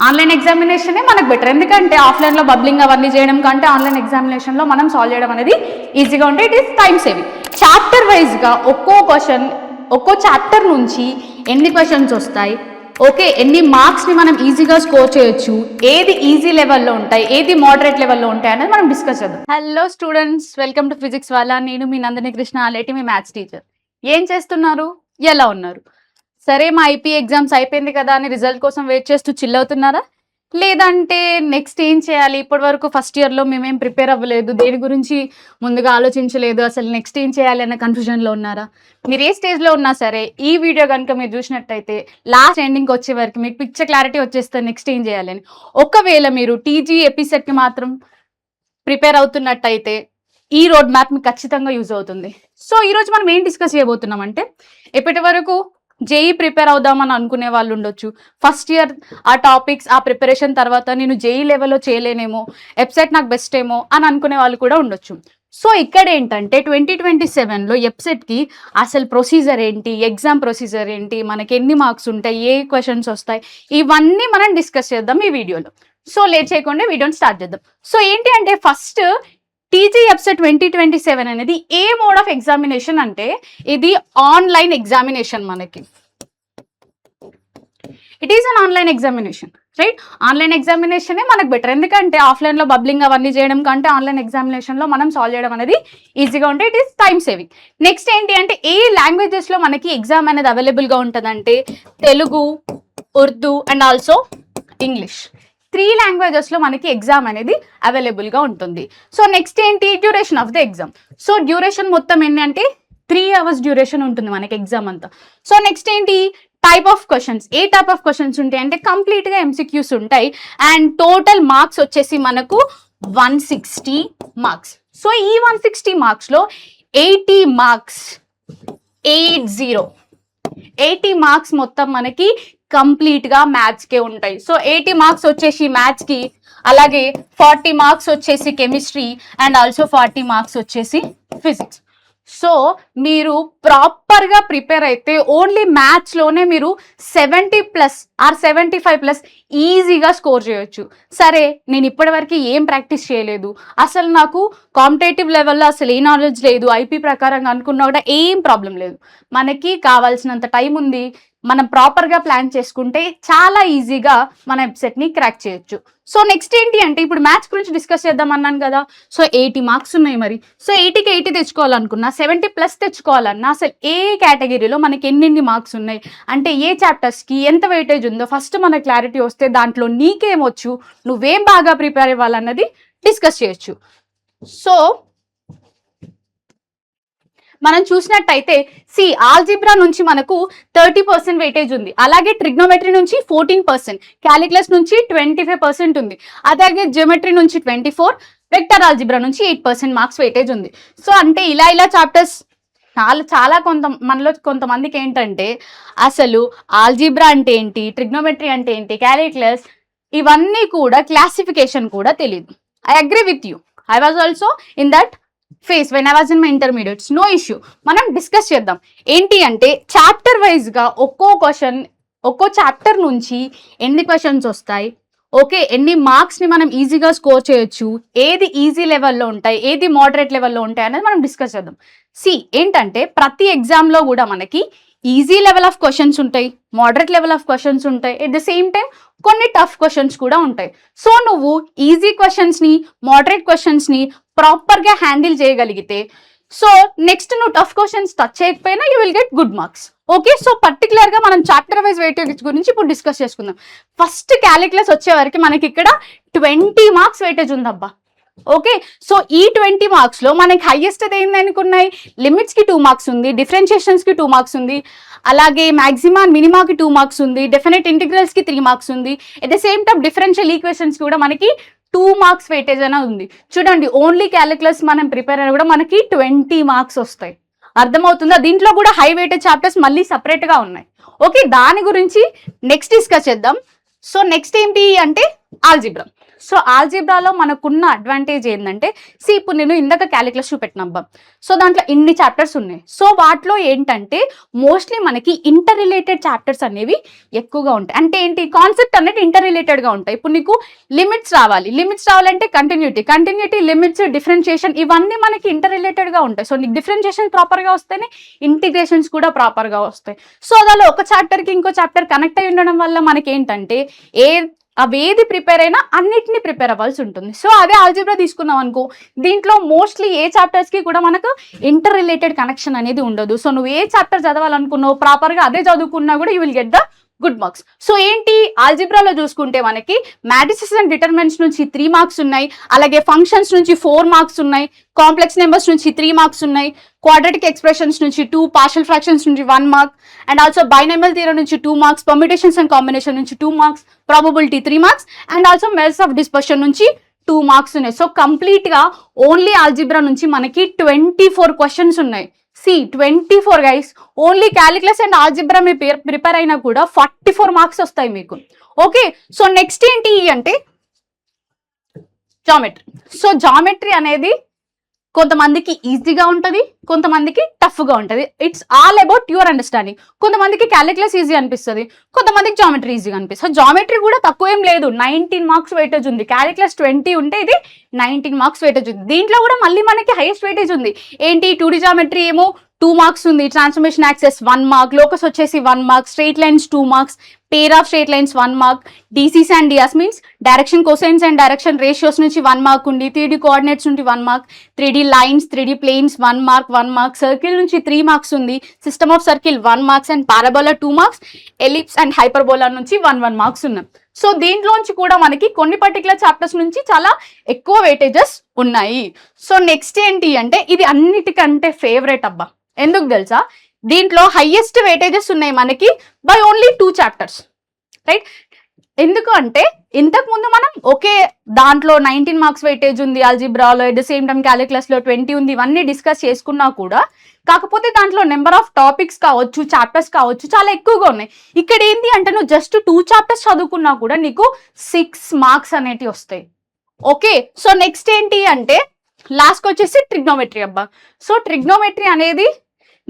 Online ఎగ్జామినేషనే మనకు better. ఎందుకంటే ఆఫ్లైన్లో బబ్లింగ్ అవన్నీ చేయడం కంటే ఆన్లైన్ ఎగ్జామినేషన్లో మనం సాల్వ్ చేయడం అనేది ఈజీగా ఉంటే it is time saving. Chapter వైజ్గా ఒక్కో క్వశ్చన్, ఒక్కో చాప్టర్ నుంచి ఎన్ని క్వశ్చన్స్ వస్తాయి, ఓకే, ఎన్ని మార్క్స్ని మనం ఈజీగా స్కోర్ చేయొచ్చు, ఏది ఈజీ లెవెల్లో ఉంటాయి, ఏది మోడరేట్ లెవెల్లో ఉంటాయి అనేది మనం డిస్కస్ చేద్దాం. Hello students, welcome to physics వాళ్ళ. నేను మీ నందిని కృష్ణ ఆలేటి, మీ మ్యాథ్స్ టీచర్. ఏం చేస్తున్నారు, ఎలా ఉన్నారు? సరే, మా ఐపీ ఎగ్జామ్స్ అయిపోయింది కదా అని రిజల్ట్ కోసం వెయిట్ చేస్తూ చిల్ అవుతున్నారా? లేదంటే నెక్స్ట్ ఏం చేయాలి, ఇప్పటి వరకు ఫస్ట్ ఇయర్లో మేమేం ప్రిపేర్ అవ్వలేదు, దేని గురించి ముందుగా ఆలోచించలేదు, అసలు నెక్స్ట్ ఏం చేయాలి అన్న కన్ఫ్యూజన్లో ఉన్నారా? మీరు ఏ స్టేజ్లో ఉన్నా సరే ఈ వీడియో కనుక మీరు చూసినట్టయితే లాస్ట్ ఎండింగ్కి వచ్చే వరకు మీకు పిక్చర్ క్లారిటీ వచ్చేస్తే నెక్స్ట్ ఏం చేయాలని. ఒకవేళ మీరు టీజీ ఎపిసెట్కి మాత్రం ప్రిపేర్ అవుతున్నట్టయితే ఈ రోడ్ మ్యాప్ మీకు ఖచ్చితంగా యూజ్ అవుతుంది. సో ఈరోజు మనం ఏం డిస్కస్ చేయబోతున్నాం అంటే, ఇప్పటి వరకు జేఈ ప్రిపేర్ అవుదామని అనుకునే వాళ్ళు ఉండొచ్చు. ఫస్ట్ ఇయర్ ఆ టాపిక్స్, ఆ ప్రిపరేషన్ తర్వాత నేను జేఈ లెవెల్లో చేయలేనేమో, ఎప్సెట్ నాకు బెస్ట్ ఏమో అని అనుకునే వాళ్ళు కూడా ఉండొచ్చు. సో ఇక్కడ ఏంటంటే 2027లో ఎప్సెట్కి అసలు ప్రొసీజర్ ఏంటి, ఎగ్జామ్ ప్రొసీజర్ ఏంటి, మనకి ఎన్ని మార్క్స్ ఉంటాయి, ఏ క్వశ్చన్స్ వస్తాయి, ఇవన్నీ మనం డిస్కస్ చేద్దాం ఈ వీడియోలో. సో లేట్ చేయకుండా వీడియోని స్టార్ట్ చేద్దాం. సో ఏంటి అంటే, ఫస్ట్ టీజీ ఎప్సెట్ 2027 అనేది ఏ మోడ్ ఆఫ్ ఎగ్జామినేషన్ అంటే ఇది ఆన్లైన్ ఎగ్జామినేషన్. మనకి it is an online examination, right? Online ఎగ్జామినేషనే మనకు బెటర్. ఎందుకంటే ఆఫ్లైన్లో బబ్లింగ్ అవన్నీ చేయడం కంటే ఆన్లైన్ ఎగ్జామినేషన్లో మనం సాల్వ్ చేయడం అనేది ఈజీగా ఉంటే it is time saving. Next ఏంటి అంటే, ఏ లాంగ్వేజెస్లో మనకి ఎగ్జామ్ అనేది అవైలబుల్గా ఉంటుందంటే Telugu, Urdu and also English. 3 లాంగ్వేజెస్లో మనకి ఎగ్జామ్ అనేది అవైలబుల్గా ఉంటుంది. సో నెక్స్ట్ ఏంటి, duration of the exam. So duration మొత్తం ఎన్ని అంటే 3 hours డ్యూరేషన్ ఉంటుంది మనకి ఎగ్జామ్ అంతా. సో నెక్స్ట్ ఏంటి, type of questions. A type of questions ఉంటాయి అంటే కంప్లీట్గా ఎంసీక్యూస్ ఉంటాయి. అండ్ టోటల్ మార్క్స్ వచ్చేసి మనకు 160 మార్క్స్. సో ఈ 160 మార్క్స్లో 80 మార్క్స్ 80 మార్క్స్ మొత్తం మనకి కంప్లీట్గా మ్యాథ్స్కే ఉంటాయి. సో 80 మార్క్స్ వచ్చేసి మ్యాథ్స్కి, అలాగే 40 మార్క్స్ వచ్చేసి కెమిస్ట్రీ అండ్ ఆల్సో 40 మార్క్స్ వచ్చేసి ఫిజిక్స్. సో మీరు ప్రాపర్గా ప్రిపేర్ అయితే ఓన్లీ మ్యాథ్స్లోనే మీరు 70+ ఆర్ 75+ ఈజీగా స్కోర్ చేయొచ్చు. సరే, నేను ఇప్పటివరకు ఏం ప్రాక్టీస్ చేయలేదు, అసలు నాకు కాంపిటేటివ్ లెవెల్లో అసలు ఏ నాలెడ్జ్ లేదు, ఐపీ ప్రకారంగా అనుకున్నా కూడా ఏం ప్రాబ్లం లేదు. మనకి కావాల్సినంత టైం ఉంది. మనం ప్రాపర్గా ప్లాన్ చేసుకుంటే చాలా ఈజీగా మన ఎప్సెట్ని క్రాక్ చేయొచ్చు. సో నెక్స్ట్ ఏంటి అంటే, ఇప్పుడు మ్యాథ్స్ గురించి డిస్కస్ చేద్దాం అన్నాను కదా. సో 80 మార్క్స్ ఉన్నాయి. మరి సో 80కి 80 తెచ్చుకోవాలనుకున్నా, 70+ తెచ్చుకోవాలన్నా అసలు ఏ కేటగిరీలో మనకి ఎన్ని మార్క్స్ ఉన్నాయి అంటే, ఏ చాప్టర్స్కి ఎంత వెయిటేజ్ ఉందో ఫస్ట్ మనకు క్లారిటీ వస్తే దాంట్లో నీకేమొచ్చు, నువ్వేం బాగా ప్రిపేర్ అవ్వాలన్నది డిస్కస్ చేయొచ్చు. సో మనం చూసినట్టయితే ఆల్జీబ్రా నుంచి మనకు 30% వెయిటేజ్ ఉంది. అలాగే ట్రిగ్నోమెట్రీ నుంచి 14%, క్యాలిక్యులస్ నుంచి 25% ఉంది. అలాగే జియోమెట్రీ నుంచి 24, వెక్టర్ ఆల్జీబ్రా నుంచి 8% మార్క్స్ వెయిటేజ్ ఉంది. సో అంటే ఇలా చాప్టర్స్ చాలా మనలో కొంతమందికి ఏంటంటే అసలు ఆల్జీబ్రా అంటే ఏంటి, ట్రిగ్నోమెట్రీ అంటే ఏంటి, క్యాలిక్యులస్ ఇవన్నీ కూడా క్లాసిఫికేషన్ కూడా తెలియదు. I agree with you. I was also in that phase when I was in my intermediates. No issue, మనం డిస్కస్ చేద్దాం. ఏంటి అంటే చాప్టర్ వైజ్గా ఒక్కో క్వశ్చన్, ఒక్కో చాప్టర్ నుంచి ఎన్ని క్వశ్చన్స్ వస్తాయి, ఓకే, ఎన్ని మార్క్స్ని మనం ఈజీగా స్కోర్ చేయొచ్చు, ఏది ఈజీ లెవెల్లో ఉంటాయి, ఏది మోడరేట్ లెవెల్లో ఉంటాయి అనేది మనం డిస్కస్ చేద్దాం. ఏంటంటే ప్రతి ఎగ్జామ్లో కూడా మనకి ఈజీ లెవెల్ ఆఫ్ క్వశ్చన్స్ ఉంటాయి, మోడరేట్ లెవెల్ ఆఫ్ క్వశ్చన్స్ ఉంటాయి, ఎట్ ద సేమ్ టైం కొన్ని టఫ్ క్వశ్చన్స్ కూడా ఉంటాయి. సో నువ్వు ఈజీ క్వశ్చన్స్ని, మోడరేట్ క్వశ్చన్స్ని ప్రాపర్గా హ్యాండిల్ చేయగలిగితే, సో నెక్స్ట్ నువ్వు టఫ్ క్వశ్చన్స్ టచ్ చేయకపోయినా you will get good marks. Okay, so పర్టికులర్గా మనం చాప్టర్ వైజ్ వెయిటేజ్ గురించి ఇప్పుడు డిస్కస్ చేసుకుందాం. ఫస్ట్ క్యాలిక్యులస్ వచ్చే వరకు మనకి ఇక్కడ 20 మార్క్స్ వెయిటేజ్ ఉందబ్బా. ఓకే, సో ఈ 20 మార్క్స్లో మనకి హైయెస్ట్ ఏంది అనుకున్నాయి, లిమిట్స్కి 2 మార్క్స్ ఉంది, డిఫరెన్షియేషన్స్కి 2 మార్క్స్ ఉంది, అలాగే మ్యాక్సిమా మినిమాకి 2 మార్క్స్ ఉంది, డెఫినెట్ ఇంటిగ్రల్స్కి 3 మార్క్స్ ఉంది. At the same time differential ఈక్వేషన్స్కి కూడా మనకి 2 మార్క్స్ వెయిటేజ్ అయినా ఉంది. చూడండి, ఓన్లీ క్యాలిక్యులస్ మనం ప్రిపేర్ అయినా కూడా మనకి 20 మార్క్స్ వస్తాయి. అర్థమవుతుందా? దీంట్లో కూడా హై వెయిటేజ్ చాప్టర్స్ మళ్ళీ సపరేట్గా ఉన్నాయి. ఓకే, దాని గురించి నెక్స్ట్ డిస్కస్ చేద్దాం. సో నెక్స్ట్ ఏంటి అంటే ఆల్జిబ్రా. సో ఆల్జిబ్రాలో మనకున్న అడ్వాంటేజ్ ఏంటంటే ఇప్పుడు నేను ఇందాక క్యాలిక్యులస్ చూపెట్టినబ్బా. సో దాంట్లో ఇన్ని చాప్టర్స్ ఉన్నాయి. సో వాటిలో ఏంటంటే మోస్ట్లీ మనకి ఇంటర్ రిలేటెడ్ చాప్టర్స్ అనేవి ఎక్కువగా ఉంటాయి. అంటే ఏంటి, కాన్సెప్ట్ అనేది ఇంటర్ రిలేటెడ్ గా ఉంటాయి. ఇప్పుడు నీకు లిమిట్స్ రావాలంటే కంటిన్యూటీ, లిమిట్స్, డిఫరెన్షియేషన్ ఇవన్నీ మనకి ఇంటర్ రిలేటెడ్ గా ఉంటాయి. సో నీకు డిఫరెన్షియేషన్ ప్రాపర్ గా వస్తేనే ఇంటిగ్రేషన్స్ కూడా ప్రాపర్ గా వస్తాయి. సో అలా ఒక చాప్టర్ కి ఇంకో చాప్టర్ కనెక్ట్ అయి ఉండడం వల్ల మనకి ఏంటంటే అవేది ప్రిపేర్ అయినా అన్నిటిని ప్రిపేర్ అవ్వాల్సి ఉంటుంది. సో అదే ఆల్జిబ్రా తీసుకున్నాం అనుకో, దీంట్లో మోస్ట్లీ ఏ చాప్టర్స్ కి కూడా మనకు ఇంటర్ రిలేటెడ్ కనెక్షన్ అనేది ఉండదు. సో నువ్వు ఏ చాప్టర్ చదవాలనుకున్నావు ప్రాపర్ గా అదే చదువుకున్నా కూడా you will get the good marks. So ఏంటి, ఆల్జిబ్రాలో చూసుకుంటే మనకి మ్యాట్రిసెస్ అండ్ డిటర్మినెంట్స్ నుంచి 3 మార్క్స్ ఉన్నాయి, అలాగే ఫంక్షన్స్ నుంచి 4 మార్క్స్ ఉన్నాయి, కాంప్లెక్స్ నెంబర్స్ నుంచి 3 మార్క్స్ ఉన్నాయి, క్వాడ్రాటిక్ ఎక్స్ప్రెషన్స్ నుంచి 2, పార్షియల్ ఫ్రాక్షన్స్ నుంచి 1 mark, and also binomial theorem నుంచి 2 మార్క్స్, పర్మిటేషన్స్ అండ్ కాంబినేషన్ నుంచి 2 marks, probability 3 marks, and also methods of dispersion నుంచి 2 మార్క్స్ ఉన్నాయి. సో కంప్లీట్ గా ఓన్లీ ఆల్జిబ్రా నుంచి మనకి 24 క్వశ్చన్స్ ఉన్నాయి. 24 guys. Only calculus and algebra me prepare అయినా కూడా 44 మార్క్స్ వస్తాయి మీకు. ఓకే, సో నెక్స్ట్ ఏంటి అంటే జామెట్రీ. సో జామెట్రీ అనేది కొంతమందికి ఈజీగా ఉంటుంది, కొంతమందికి టఫ్గా ఉంటుంది. It's all about your understanding. కొంతమందికి క్యాలిక్యులస్ ఈజీ అనిపిస్తుంది, కొంతమందికి జామెట్రీ ఈజీగా అనిపిస్తుంది. జామెట్రీ కూడా తక్కువ ఏం లేదు, 19 మార్క్స్ వెయిటేజ్ ఉంది. క్యాలిక్యులస్ 20 ఉంటే ఇది 19 మార్క్స్ వెయిటేజ్ ఉంది. దీంట్లో కూడా మళ్ళీ మనకి హైయెస్ట్ వెయిటేజ్ ఉంది. ఏంటి, 2D జామెట్రీ ఏమో 2 మార్క్స్ ఉంది, ట్రాన్స్ఫర్మేషన్ యాక్సెస్ 1 మార్క్, లోకస్ వచ్చేసి 1 mark, straight lines 2 marks, pair of straight lines 1 mark, DCs and DRs means direction cosines and direction ratios నుంచి 1 మార్క్ ఉంది, 3D కోఆర్డినేట్స్ నుంచి 1 mark, 3D lines, 3D planes 1 mark, circle నుంచి 3 marks ఉంది, system of circle 1 marks and parabola 2 marks, ellipse and hyperbola నుంచి 1 marks ఉన్నాయి. So దీంట్లోంచి కూడా మనకి కొన్ని పర్టికులర్ చాప్టర్స్ నుంచి చాలా ఎక్కువ వెయిటేజెస్ ఉన్నాయి. సో నెక్స్ట్ ఏంటి అంటే ఇది అన్నిటికంటే ఫేవరెట్ అబ్బా. ఎందుకు తెలుసా, దీంట్లో హైయెస్ట్ వెయిటేజెస్ ఉన్నాయి మనకి బై ఓన్లీ 2 చాప్టర్స్, రైట్? ఎందుకు అంటే ఇంతకు ముందు మనం ఓకే దాంట్లో 19 మార్క్స్ వెయిటేజ్ ఉంది ఆల్జిబ్రాలో, at the same time calculus లో 20 ఉంది, ఇవన్నీ డిస్కస్ చేసుకున్నా కూడా కాకపోతే దాంట్లో నెంబర్ ఆఫ్ టాపిక్స్ కావచ్చు, చాప్టర్స్ కావచ్చు చాలా ఎక్కువగా ఉన్నాయి. ఇక్కడ ఏంటి అంటే నువ్వు జస్ట్ 2 చాప్టర్స్ చదువుకున్నా కూడా నీకు 6 మార్క్స్ అనేటివి వస్తాయి. ఓకే, సో నెక్స్ట్ ఏంటి అంటే లాస్ట్కి వచ్చేసి ట్రిగ్నోమెట్రీ అబ్బా. సో ట్రిగ్నోమెట్రీ అనేది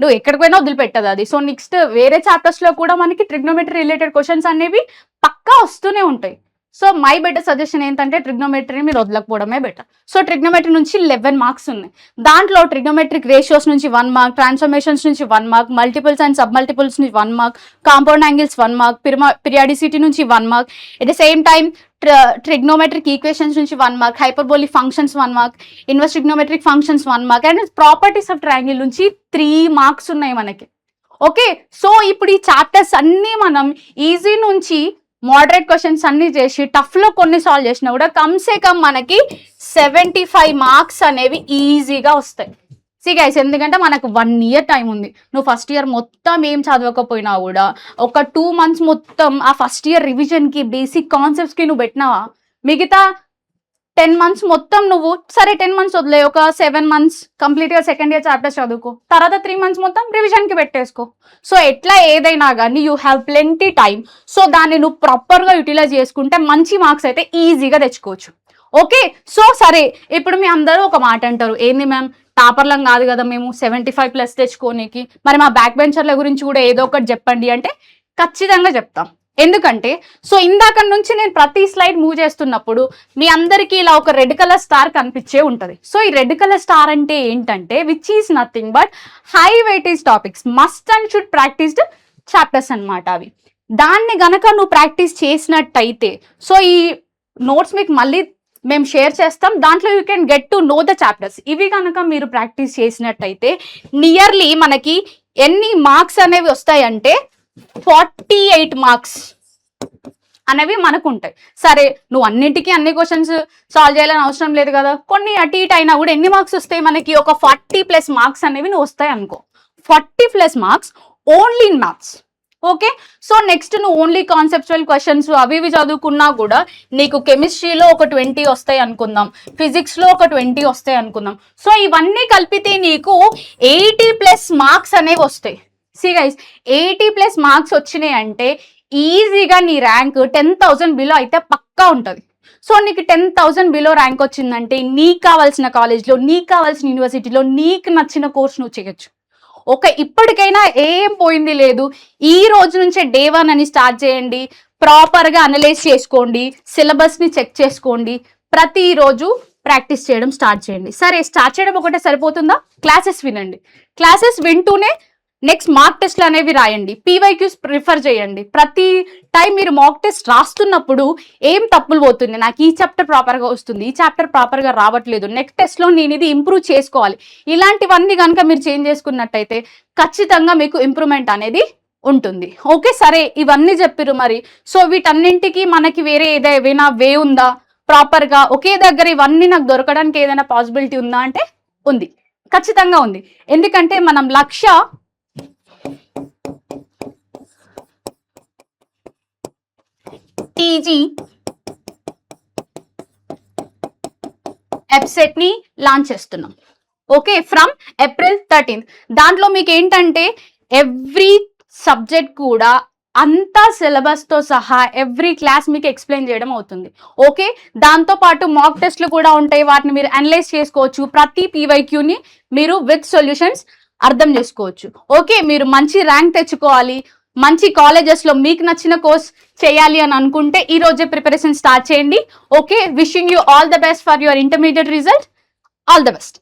నువ్వు ఎక్కడికి పోయినా వదిలిపెట్టదు అది. సో నెక్స్ట్ వేరే చాప్టర్స్ లో కూడా మనకి ట్రిగ్నోమెట్రీ రిలేటెడ్ క్వశ్చన్స్ అనేవి పక్కా వస్తూనే ఉంటాయి. సో మై బెటర్ సజెషన్ ఏంటంటే ట్రిగ్నోమెట్రీ మీరు వదలకపోవడమే బెటర్. సో ట్రిగ్నోమెట్రీ నుంచి 11 మార్క్స్ ఉన్నాయి. దాంట్లో ట్రిగ్నోమెట్రిక్ రేషియోస్ నుంచి 1 మార్క్, ట్రాన్స్ఫర్మేషన్స్ నుంచి 1 mark, multiples and sub multiples నుంచి 1 mark, compound angles 1 mark, periodicity నుంచి 1 mark, at the same time trigonometric equations నుంచి 1 mark, hyperbolic functions 1 mark, inverse trigonometric functions 1 mark, and properties of triangle నుంచి 3 marks ఉన్నాయి మనకి. Okay, so ఇప్పుడు ఈ chapters అన్ని మనం ఈజీ నుంచి మోడరేట్ క్వశ్చన్స్ అన్ని చేసి టఫ్ లో కొన్ని సాల్వ్ చేసినా కూడా కమ్సే కమ్ మనకి 75 మార్క్స్ అనేవి ఈజీగా వస్తాయి. గైస్, ఎందుకంటే మనకు 1 ఇయర్ టైం ఉంది. నువ్వు ఫస్ట్ ఇయర్ మొత్తం ఏం చదవకపోయినా కూడా ఒక 2 మంత్స్ మొత్తం ఆ ఫస్ట్ ఇయర్ రివిజన్ కి బేసిక్ కాన్సెప్ట్స్ కి నువ్వు పెట్టినావా, మిగతా 10 మంత్స్ మొత్తం నువ్వు సరే 10 మంత్స్ వదిలే, ఒక 7 మంత్స్ కంప్లీట్ గా సెకండ్ ఇయర్ చాప్టర్స్ చదువుకో, తర్వాత 3 మంత్స్ మొత్తం రివిజన్ కి పెట్టేసుకో. సో ఎట్లా ఏదైనా కానీ you have plenty time. So దాన్ని నువ్వు ప్రాపర్ గా యూటిలైజ్ చేసుకుంటే మంచి మార్క్స్ అయితే ఈజీగా తెచ్చుకోవచ్చు. ఓకే, సో సరే ఇప్పుడు మీ అందరూ ఒక మాట అంటారు, ఏంది మ్యామ్ టాపర్లం కాదు కదా మేము 75+ తెచ్చుకోనికి, మరి మా బ్యాక్ బెంచర్ల గురించి కూడా ఏదో ఒకటి చెప్పండి అంటే ఖచ్చితంగా చెప్తాం. ఎందుకంటే సో ఇందాక నుంచి నేను ప్రతి స్లైడ్ మూవ్ చేస్తున్నప్పుడు మీ అందరికీ ఇలా ఒక రెడ్ కలర్ స్టార్ కనిపించే ఉంటుంది. సో ఈ రెడ్ కలర్ స్టార్ అంటే ఏంటంటే which is nothing but high weightage topics, must and should practised chapters అనమాట అవి. దాన్ని గనక నువ్వు ప్రాక్టీస్ చేసినట్టయితే సో ఈ నోట్స్ మీకు మళ్ళీ మేము షేర్ చేస్తాం, దాంట్లో you can get to know the chapters. ఇవి కనుక మీరు ప్రాక్టీస్ చేసినట్టయితే నియర్లీ మనకి ఎన్ని మార్క్స్ అనేవి వస్తాయంటే 48 మార్క్స్ అనేవి మనకు ఉంటాయి. సరే నువ్వు అన్నింటికి అన్ని క్వశ్చన్స్ సాల్వ్ చేయాలని అవసరం లేదు కదా, కొన్ని అటు ఇటు అయినా కూడా ఎన్ని మార్క్స్ వస్తాయి మనకి, ఒక 40+ మార్క్స్ అనేవి నువ్వు వస్తాయి అనుకో. 40+ marks only in maths. Okay, so next నువ్వు ఓన్లీ కాన్సెప్చువల్ క్వశ్చన్స్ అవి ఇవి చదువుకున్నా కూడా నీకు కెమిస్ట్రీలో ఒక 20 వస్తాయి అనుకుందాం, ఫిజిక్స్లో ఒక 20 వస్తాయి అనుకుందాం. సో ఇవన్నీ కలిపితే నీకు 80+ మార్క్స్ అనేవి వస్తాయి. గైస్ 80+ మార్క్స్ వచ్చినాయి అంటే ఈజీగా నీ ర్యాంక్ 10,000 బిలో అయితే పక్కా ఉంటుంది. సో నీకు 10,000 బిలో ర్యాంక్ వచ్చిందంటే నీకు కావాల్సిన కాలేజ్లో, నీకు కావాల్సిన యూనివర్సిటీలో, నీకు నచ్చిన కోర్స్ నువ్వు చేయొచ్చు. ఓకే, ఇప్పటికైనా ఏం పోయింది లేదు. ఈ రోజు నుంచే డే 1 అని స్టార్ట్ చేయండి. ప్రాపర్గా అనలైజ్ చేసుకోండి, సిలబస్ని చెక్ చేసుకోండి, ప్రతిరోజు ప్రాక్టీస్ చేయడం స్టార్ట్ చేయండి. సరే, స్టార్ట్ చేయడం ఒకటే సరిపోతుందా? క్లాసెస్ వినండి. క్లాసెస్ వింటూనే నెక్స్ట్ మార్క్ టెస్ట్లు అనేవి రాయండి, పీవైక్యూస్ ప్రిఫర్ చేయండి. ప్రతి టైం మీరు మాక్ టెస్ట్ రాస్తున్నప్పుడు ఏం తప్పులు పోతుంది, నాకు ఈ చాప్టర్ ప్రాపర్గా వస్తుంది, ఈ చాప్టర్ ప్రాపర్గా రావట్లేదు, నెక్స్ట్ టెస్ట్లో నేను ఇది ఇంప్రూవ్ చేసుకోవాలి, ఇలాంటివన్నీ కనుక మీరు చేంజ్ చేసుకున్నట్టయితే ఖచ్చితంగా మీకు ఇంప్రూవ్మెంట్ అనేది ఉంటుంది. ఓకే, సరే, ఇవన్నీ చెప్పిరు మరి. సో వీటన్నింటికి మనకి వేరే ఏదైనా వే ఉందా? ప్రాపర్గా ఒకే దగ్గర ఇవన్నీ నాకు దొరకడానికి ఏదైనా పాసిబిలిటీ ఉందా అంటే ఉంది, ఖచ్చితంగా ఉంది. ఎందుకంటే మనం లక్ష్య టీజీ వెబ్సైట్ ని లాంచ్ చేస్తున్నాం. Okay, from April 13th. దాంట్లో మీకు ఏంటంటే ఎవ్రీ సబ్జెక్ట్ కూడా అంతా సిలబస్ తో సహా ఎవ్రీ క్లాస్ మీకు ఎక్స్ప్లెయిన్ చేయడం అవుతుంది. ఓకే, దాంతో పాటు మాక్ టెస్ట్లు కూడా ఉంటాయి, వాటిని మీరు అనలైజ్ చేసుకోవచ్చు. ప్రతి పీవైక్యూని మీరు విత్ సొల్యూషన్స్ అర్థం చేసుకోవచ్చు. ఓకే, మీరు మంచి ర్యాంక్ తెచ్చుకోవాలి, మంచి కాలేజెస్లో మీకు నచ్చిన కోర్స్ చేయాలి అని అనుకుంటే ఈ రోజే ప్రిపరేషన్ స్టార్ట్ చేయండి. Okay, wishing you all the best for your intermediate result. All the best.